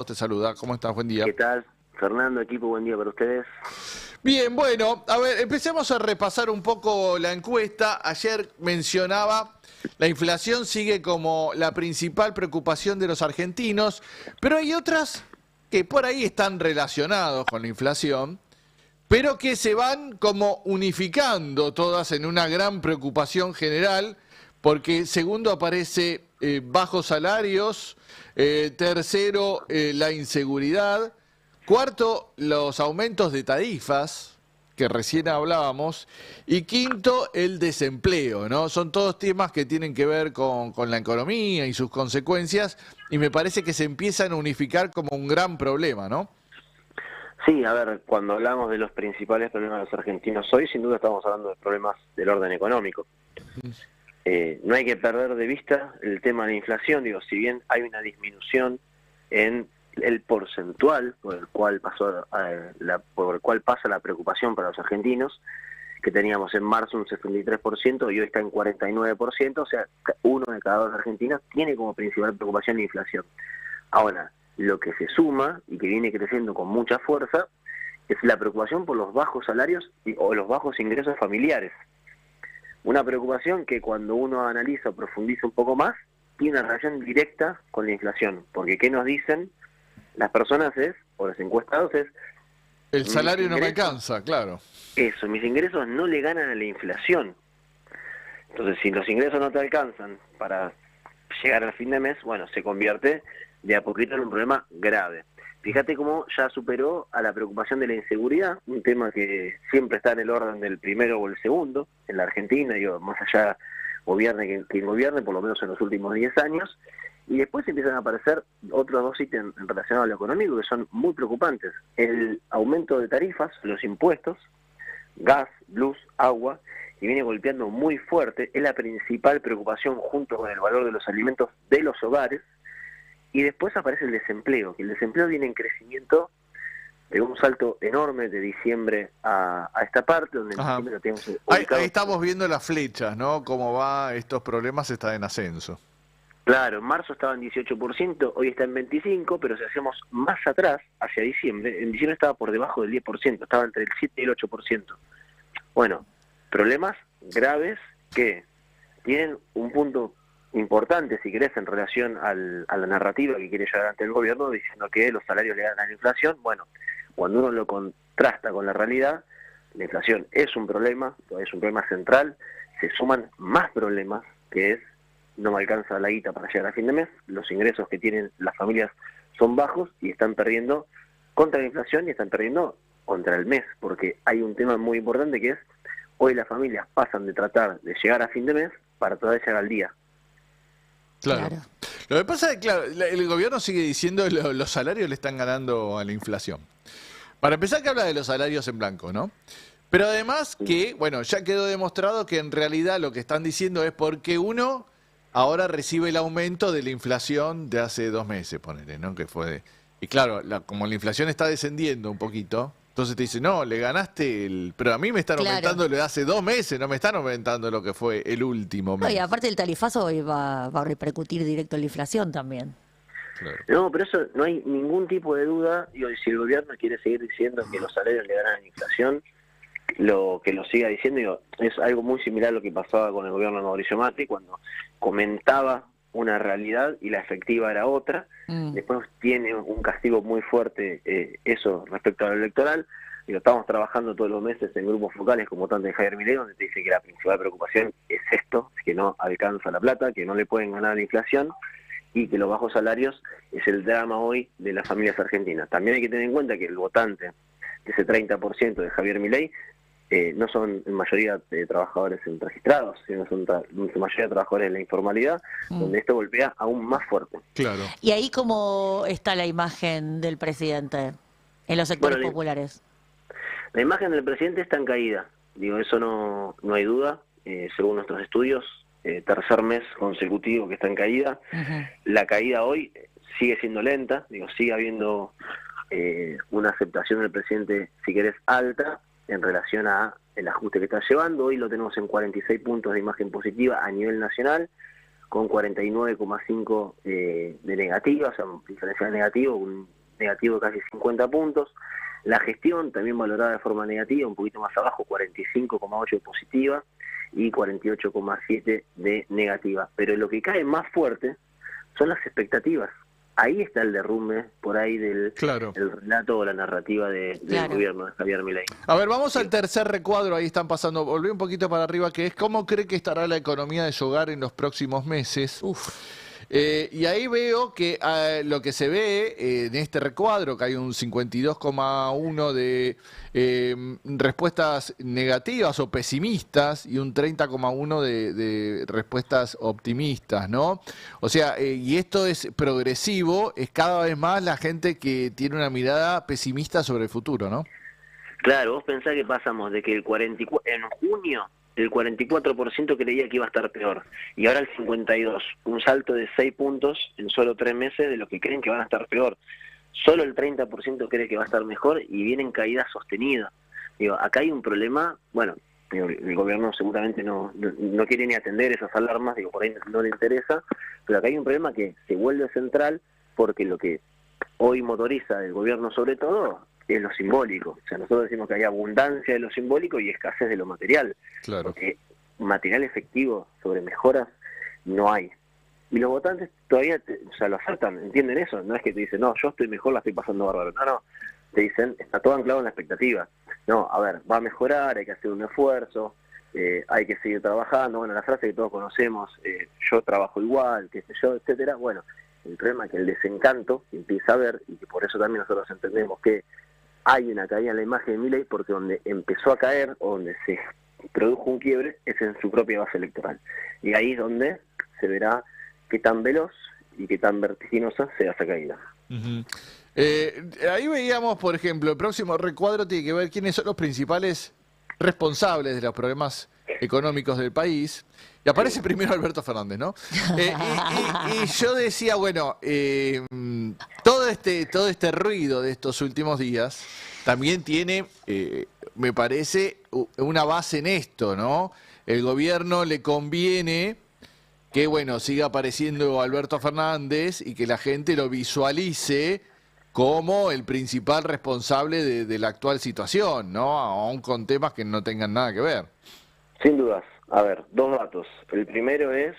Te saluda, ¿cómo estás? Buen día. ¿Qué tal? Fernando, equipo, buen día para ustedes. Bien, bueno, a ver, empecemos a repasar un poco la encuesta. Ayer mencionaba, la inflación sigue como la principal preocupación de los argentinos, pero hay otras que por ahí están relacionados con la inflación, pero que se van como unificando todas en una gran preocupación general, porque segundo aparece bajos salarios, tercero la inseguridad, cuarto los aumentos de tarifas, que recién hablábamos, y quinto el desempleo, ¿no? Son todos temas que tienen que ver con la economía y sus consecuencias, y me parece que se empiezan a unificar como un gran problema, ¿no? Sí, a ver, cuando hablamos de los principales problemas de los argentinos hoy, sin duda estamos hablando de problemas del orden económico. No hay que perder de vista el tema de la inflación, digo, si bien hay una disminución en el porcentual por el cual por el cual pasa la preocupación para los argentinos, que teníamos en marzo un 63% y hoy está en 49%, o sea, uno de cada dos argentinos tiene como principal preocupación la inflación. Ahora, lo que se suma y que viene creciendo con mucha fuerza es la preocupación por los bajos salarios o los bajos ingresos familiares. Una preocupación que cuando uno analiza o profundiza un poco más, tiene una relación directa con la inflación. Porque ¿qué nos dicen las personas o los encuestados El mis salario no me ingresos, alcanza, claro. mis ingresos no le ganan a la inflación. Entonces, si los ingresos no te alcanzan para llegar al fin de mes, bueno, se convierte de a poquito en un problema grave. Fíjate cómo ya superó a la preocupación de la inseguridad, un tema que siempre está en el orden del primero o el segundo en la Argentina, digo, más allá gobierne quien gobierne, por lo menos en los últimos 10 años, y después empiezan a aparecer otros dos ítems relacionados a lo económico que son muy preocupantes. El aumento de tarifas, los impuestos, gas, luz, agua, que viene golpeando muy fuerte, es la principal preocupación junto con el valor de los alimentos de los hogares. Y después aparece el desempleo, que el desempleo viene en crecimiento, pegó un salto enorme de diciembre a esta parte, donde en Ajá. diciembre lo tenemos Ahí ubicado. estamos viendo las flechas, ¿no? Cómo va estos problemas, está en ascenso. Claro, en marzo estaba en 18%, hoy está en 25%, pero si hacemos más atrás, hacia diciembre, en diciembre estaba por debajo del 10%, estaba entre el 7 y el 8%. Bueno, problemas graves que tienen un punto importante, si querés, en relación a la narrativa que quiere llevar ante el gobierno, diciendo que los salarios le ganan a la inflación. Bueno, cuando uno lo contrasta con la realidad, la inflación es un problema central, se suman más problemas, que es, no me alcanza la guita para llegar a fin de mes, los ingresos que tienen las familias son bajos y están perdiendo contra la inflación y están perdiendo contra el mes, porque hay un tema muy importante que es, hoy las familias pasan de tratar de llegar a fin de mes para tratar de llegar al día. Claro. Lo que pasa es que, claro, el gobierno sigue diciendo que los salarios le están ganando a la inflación. Para empezar, que habla de los salarios en blanco, ¿no? Pero además que, bueno, ya quedó demostrado que en realidad lo que están diciendo es porque uno ahora recibe el aumento de la inflación de hace 2 meses, ponele, ¿no? Que fue. Y claro, como la inflación está descendiendo un poquito, entonces te dice, no, le ganaste el. Pero a mí me están Claro. aumentando lo de hace 2 meses, no me están aumentando lo que fue el último No, y mes. aparte el tarifazo hoy va a repercutir directo en la inflación también. Claro. No, pero eso no hay ningún tipo de duda. Digo, si el gobierno quiere seguir diciendo que los salarios le ganan a la inflación, que lo siga diciendo. Digo, es algo muy similar a lo que pasaba con el gobierno de Mauricio Macri, cuando comentaba una realidad y la efectiva era otra. Después tiene un castigo muy fuerte eso respecto a lo electoral. Digo, estamos trabajando todos los meses en grupos focales como tanto de Javier Milei, donde te dice que la principal preocupación es esto, es que no alcanza la plata, que no le pueden ganar la inflación y que los bajos salarios es el drama hoy de las familias argentinas. También hay que tener en cuenta que el votante de ese 30% de Javier Milei no son en mayoría trabajadores registrados, sino son en mayoría trabajadores de la informalidad, donde esto golpea aún más fuerte. Claro. ¿Y ahí cómo está la imagen del presidente en los sectores Bueno, populares? la imagen del presidente está en caída, digo, eso no hay duda, según nuestros estudios, tercer mes consecutivo que está en caída. La caída hoy sigue siendo lenta, digo, sigue habiendo una aceptación del presidente, si querés, alta en relación a el ajuste que está llevando. Hoy lo tenemos en 46 puntos de imagen positiva a nivel nacional, con 49,5 de negativa, o sea, diferencial negativo, un negativo de casi 50 puntos. La gestión también valorada de forma negativa, un poquito más abajo, 45,8 de positiva y 48,7 de negativa. Pero lo que cae más fuerte son las expectativas. Ahí está el derrumbe por ahí del el relato o la narrativa del gobierno de Javier Milei. A ver, vamos al tercer recuadro, ahí están pasando, volví un poquito para arriba, que es cómo cree que estará la economía de su hogar en los próximos meses. Y ahí veo que lo que se ve en este recuadro, que hay un 52,1 de respuestas negativas o pesimistas y un 30,1 de respuestas optimistas, ¿no? O sea, y esto es progresivo, es cada vez más la gente que tiene una mirada pesimista sobre el futuro, ¿no? Claro, vos pensás que pasamos de que en junio el 44% creía que iba a estar peor, y ahora el 52%, un salto de 6 puntos en solo 3 meses de los que creen que van a estar peor. Solo el 30% cree que va a estar mejor y vienen caídas sostenidas. Digo, acá hay un problema, bueno, el gobierno seguramente no quiere ni atender esas alarmas, digo, por ahí no le interesa, pero acá hay un problema que se vuelve central porque lo que hoy motoriza el gobierno sobre todo es lo simbólico. O sea, nosotros decimos que hay abundancia de lo simbólico y escasez de lo material. Claro. Porque material efectivo sobre mejoras no hay. Y los votantes todavía lo aceptan, entienden eso. No es que te dicen, no, yo estoy mejor, la estoy pasando bárbaro. No. Te dicen, está todo anclado en la expectativa. No, a ver, va a mejorar, hay que hacer un esfuerzo, hay que seguir trabajando. Bueno, la frase que todos conocemos, yo trabajo igual, qué sé yo, etcétera. Bueno, el problema es que el desencanto que empieza a ver, y que por eso también nosotros entendemos que hay una caída en la imagen de Milei, porque donde empezó a caer, o donde se produjo un quiebre, es en su propia base electoral. Y ahí es donde se verá qué tan veloz y qué tan vertiginosa sea esa caída. Ahí veíamos, por ejemplo, el próximo recuadro tiene que ver quiénes son los principales responsables de los problemas económicos del país. Y aparece primero Alberto Fernández, ¿no? Y yo decía, bueno, todo este ruido de estos últimos días también tiene, me parece, una base en esto, ¿no? El gobierno le conviene que, bueno, siga apareciendo Alberto Fernández y que la gente lo visualice como el principal responsable de la actual situación, ¿no? Aún con temas que no tengan nada que ver. Sin dudas. A ver, 2 datos. El primero es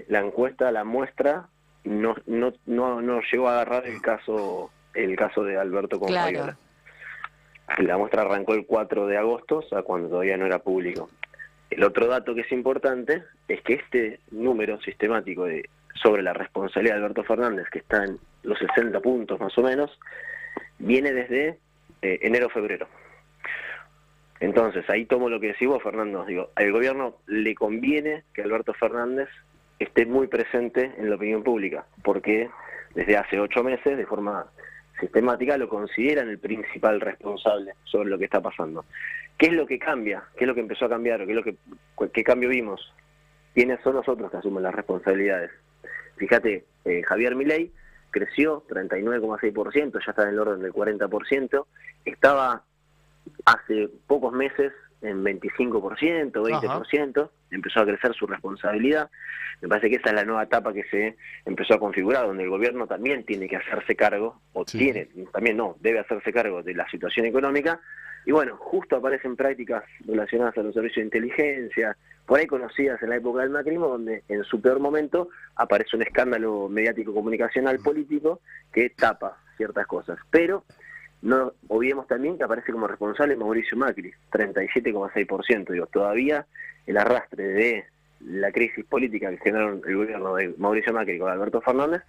la encuesta, la muestra, no llegó a agarrar el caso de Alberto con Fabiola. La muestra arrancó el 4 de agosto, o sea, cuando todavía no era público. El otro dato que es importante es que este número sistemático sobre la responsabilidad de Alberto Fernández, que está en los 60 puntos más o menos, viene desde enero-febrero. Entonces, ahí tomo lo que decís vos, Fernando. Digo, al gobierno le conviene que Alberto Fernández esté muy presente en la opinión pública, porque desde hace 8 meses, de forma sistemática, lo consideran el principal responsable sobre lo que está pasando. ¿Qué es lo que cambia? ¿Qué es lo que empezó a cambiar? ¿Qué cambio vimos? ¿Quiénes son los otros que asumen las responsabilidades? Fíjate, Javier Milei creció 39,6%, ya está en el orden del 40%, estaba hace pocos meses en 25%, 20%, Ajá. Empezó a crecer su responsabilidad. Me parece que esa es la nueva etapa que se empezó a configurar, donde el gobierno también tiene que hacerse cargo, debe hacerse cargo de la situación económica. Y bueno, justo aparecen prácticas relacionadas a los servicios de inteligencia, por ahí conocidas en la época del macrismo, donde en su peor momento aparece un escándalo mediático comunicacional político que tapa ciertas cosas. Pero no olvidemos también que aparece como responsable Mauricio Macri, 37,6%. Digo, todavía el arrastre de la crisis política que generaron el gobierno de Mauricio Macri con Alberto Fernández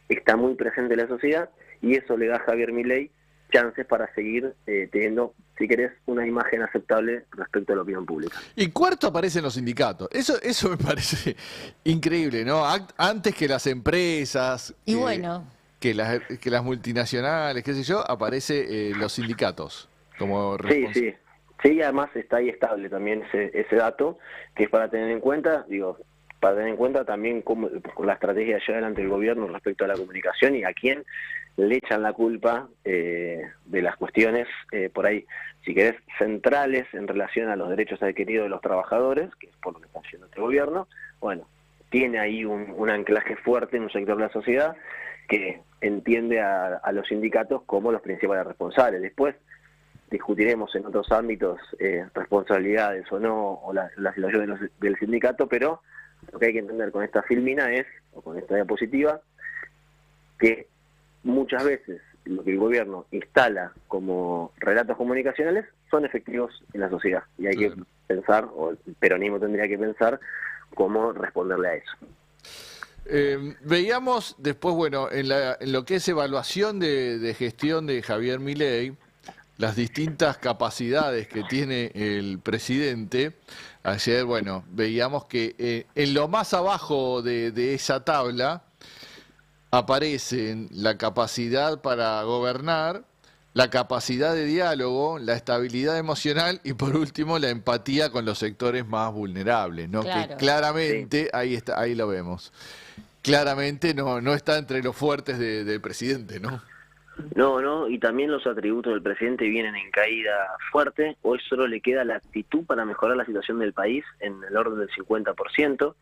está muy presente en la sociedad, y eso le da a Javier Milei chances para seguir teniendo, si querés, una imagen aceptable respecto a la opinión pública. Y cuarto aparecen los sindicatos. Eso me parece increíble, ¿no? Antes que las empresas. Y bueno. Que las multinacionales, qué sé yo, aparece los sindicatos como Sí, y además está ahí estable también ese dato, que es para tener en cuenta, también cómo la estrategia de llevar adelante el gobierno respecto a la comunicación y a quién le echan la culpa de las cuestiones, por ahí, si querés, centrales en relación a los derechos adquiridos de los trabajadores, que es por lo que está haciendo este gobierno. Bueno, tiene ahí un anclaje fuerte en un sector de la sociedad que entiende a los sindicatos como los principales responsables. Después discutiremos en otros ámbitos responsabilidades o no, o la situación del sindicato, pero lo que hay que entender con esta filmina es, o con esta diapositiva, que muchas veces lo que el gobierno instala como relatos comunicacionales son efectivos en la sociedad, y hay que pensar, o el peronismo tendría que pensar, cómo responderle a eso. Veíamos después, bueno, en lo que es evaluación de gestión de Javier Milei, las distintas capacidades que tiene el presidente. Ayer, bueno, veíamos que en lo más abajo de esa tabla aparecen la capacidad para gobernar, la capacidad de diálogo, la estabilidad emocional y por último la empatía con los sectores más vulnerables, ¿no? Claro. Que claramente, ahí está, ahí lo vemos. Claramente no está entre los fuertes del presidente, ¿no? No, y también los atributos del presidente vienen en caída fuerte. Hoy solo le queda la actitud para mejorar la situación del país en el orden del 50%.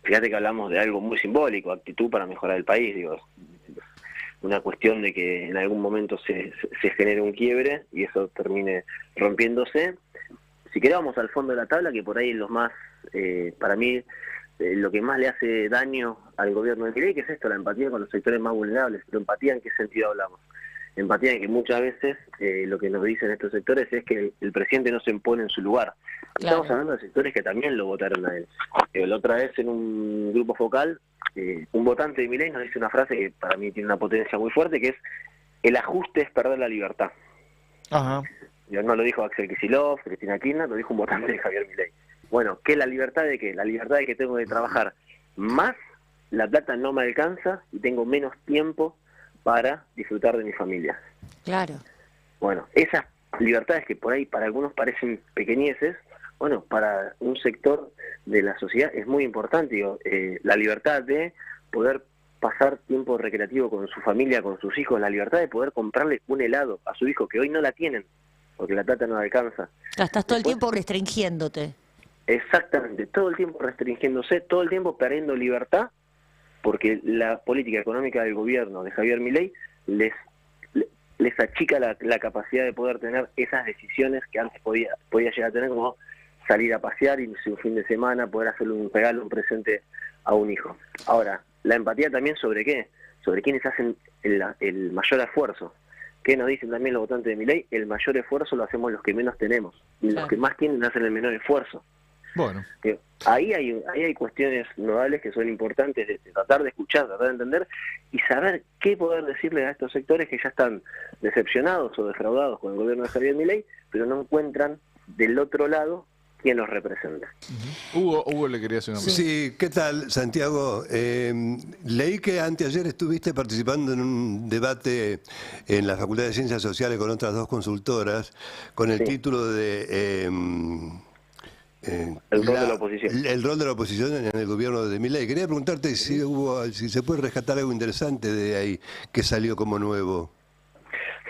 Fíjate que hablamos de algo muy simbólico, actitud para mejorar el país, digo, una cuestión de que en algún momento se genere un quiebre y eso termine rompiéndose. Si querés vamos al fondo de la tabla, que por ahí es lo más, para mí, lo que más le hace daño al gobierno de Milei, que es esto, la empatía con los sectores más vulnerables. Pero empatía, ¿en qué sentido hablamos? Empatía en que muchas veces lo que nos dicen estos sectores es que el presidente no se impone en su lugar. Claro. Estamos hablando de sectores que también lo votaron a él. La otra vez en un grupo focal, un votante de Milei nos dice una frase que para mí tiene una potencia muy fuerte, que es: el ajuste es perder la libertad. Ajá. Y no lo dijo Axel Kicillof, Cristina Kirchner, lo dijo un votante de Javier Milei. Bueno, ¿qué es la libertad de qué? La libertad de que tengo que trabajar más, la plata no me alcanza y tengo menos tiempo para disfrutar de mi familia. Claro. Bueno, esas libertades que por ahí para algunos parecen pequeñeces, bueno, para un sector de la sociedad es muy importante. Digo, la libertad de poder pasar tiempo recreativo con su familia, con sus hijos, la libertad de poder comprarle un helado a su hijo, que hoy no la tienen, porque la plata no alcanza. Estás todo el Después, tiempo restringiéndote. exactamente, todo el tiempo restringiéndose, todo el tiempo perdiendo libertad, porque la política económica del gobierno de Javier Milei les achica la capacidad de poder tener esas decisiones que antes podía llegar a tener, como salir a pasear, irse un fin de semana, poder hacerle un regalo, un presente a un hijo. Ahora, la empatía también sobre qué, sobre quienes hacen el mayor esfuerzo. ¿Qué nos dicen también los votantes de Milei? El mayor esfuerzo lo hacemos los que menos tenemos, y Claro. los que más tienen hacen el menor esfuerzo. Bueno. Ahí hay cuestiones nodales que son importantes de tratar de escuchar, tratar de entender y saber qué poder decirle a estos sectores que ya están decepcionados o defraudados con el gobierno de Javier Milei, pero no encuentran del otro lado quién los representa. Hugo le quería hacer una pregunta. Sí, ¿qué tal, Santiago? Leí que anteayer estuviste participando en un debate en la Facultad de Ciencias Sociales con otras dos consultoras, con el Sí. título de... El rol de la oposición. El rol de la oposición en el gobierno de Milei. Quería preguntarte si se puede rescatar algo interesante de ahí que salió como nuevo.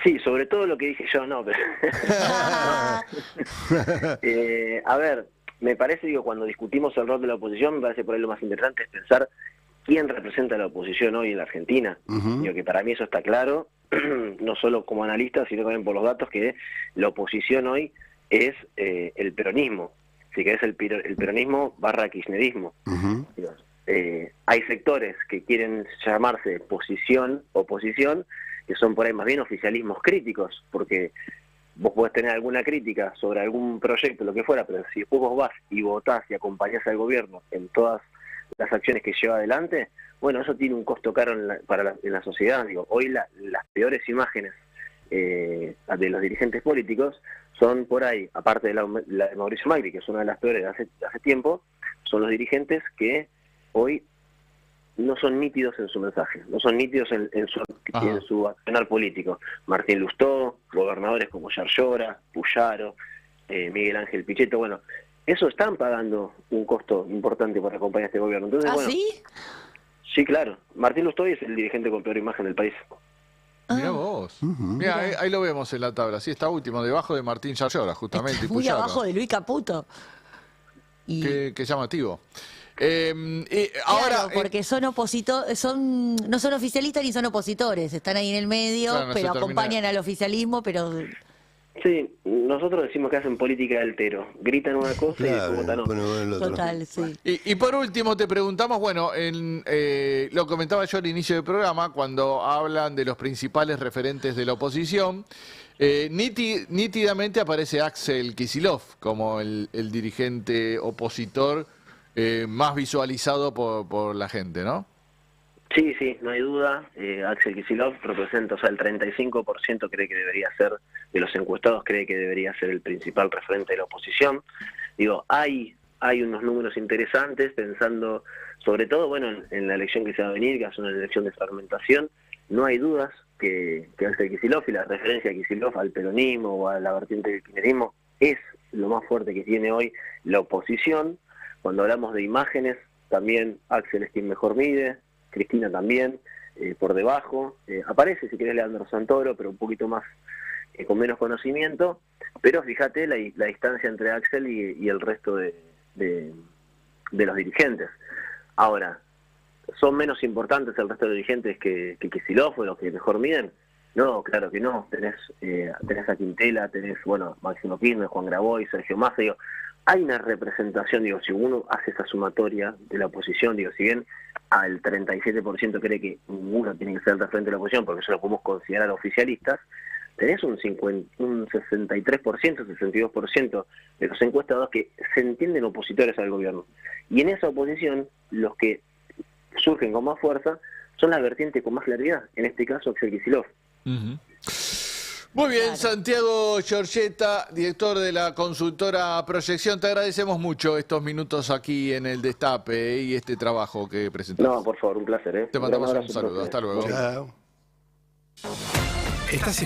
Sí, sobre todo lo que dije yo, no, pero... a ver, me parece, digo, cuando discutimos el rol de la oposición, me parece por ahí lo más interesante es pensar quién representa a la oposición hoy en la Argentina. Ujú. Digo que para mí eso está claro, no solo como analista, sino también por los datos, que la oposición hoy es el peronismo. Si querés, el peronismo / kirchnerismo. Ujú. Hay sectores que quieren llamarse oposición, que son por ahí más bien oficialismos críticos, porque vos podés tener alguna crítica sobre algún proyecto, lo que fuera, pero si después vos vas y votás y acompañás al gobierno en todas las acciones que lleva adelante, bueno, eso tiene un costo caro en la sociedad. Digo, hoy las peores imágenes de los dirigentes políticos son por ahí, aparte de la de Mauricio Macri, que es una de las peores de hace tiempo, son los dirigentes que hoy no son nítidos en su mensaje, no son nítidos en su accionar político. Martín Lustó, gobernadores como Yarlora, Puyaro, Miguel Ángel Pichetto, bueno, eso están pagando un costo importante para acompañar a este gobierno. Entonces, bueno, ¿sí? Sí, claro. Martín Lustó es el dirigente con peor imagen del país. Mirá vos. Mirá, ahí lo vemos en la tabla. Sí, está último, debajo de Martín Yarlora, justamente. Está y muy Puyaro. abajo de Luis Caputo. Y Qué llamativo. Ahora, Claro, porque son opositores, no son oficialistas ni son opositores, están ahí en el medio, Claro, no se pero termina- acompañan al oficialismo, pero Sí, nosotros decimos que hacen política del tero. Gritan una cosa y Claro, después votan otra. bueno, el otro. total, sí. Y por último te preguntamos, bueno, lo comentaba yo al inicio del programa, cuando hablan de los principales referentes de la oposición, nítidamente aparece Axel Kicillof como el dirigente opositor más visualizado por la gente, ¿no? Sí, sí, no hay duda. Axel Kicillof representa, o sea, el 35% cree que debería ser, de los encuestados cree que debería ser el principal referente de la oposición. Digo, hay unos números interesantes, pensando sobre todo, bueno, en la elección que se va a venir, que es una elección de fragmentación. No hay dudas que Axel Kicillof y la referencia de Kicillof al peronismo o a la vertiente del kirchnerismo es lo más fuerte que tiene hoy la oposición. Cuando hablamos de imágenes, también Axel es quien mejor mide, Cristina también, por debajo. Aparece, si querés, Leandro Santoro, pero un poquito más, con menos conocimiento. Pero fíjate la distancia entre Axel y el resto de los dirigentes. Ahora, ¿son menos importantes el resto de los dirigentes que Kicillof o los que mejor miden? No, claro que no. Tenés a Quintela, tenés, bueno, Máximo Kirchner, Juan Graboy, Sergio Massa. Digo, hay una representación, digo, si uno hace esa sumatoria de la oposición, digo, si bien al 37% cree que ninguno tiene que ser el referente de la oposición, porque eso lo podemos considerar oficialistas, tenés un 63%, 62% de los encuestados que se entienden opositores al gobierno. Y en esa oposición, los que surgen con más fuerza son las vertientes con más claridad, en este caso Axel Kicillof. Ujú. Muy bien, Claro. Santiago Giorgetta, director de la consultora Proyección, te agradecemos mucho estos minutos aquí en el Destape y este trabajo que presentaste. No, por favor, un placer. Te mandamos gran un abrazo saludo, para hasta ustedes. luego. Chao. Estás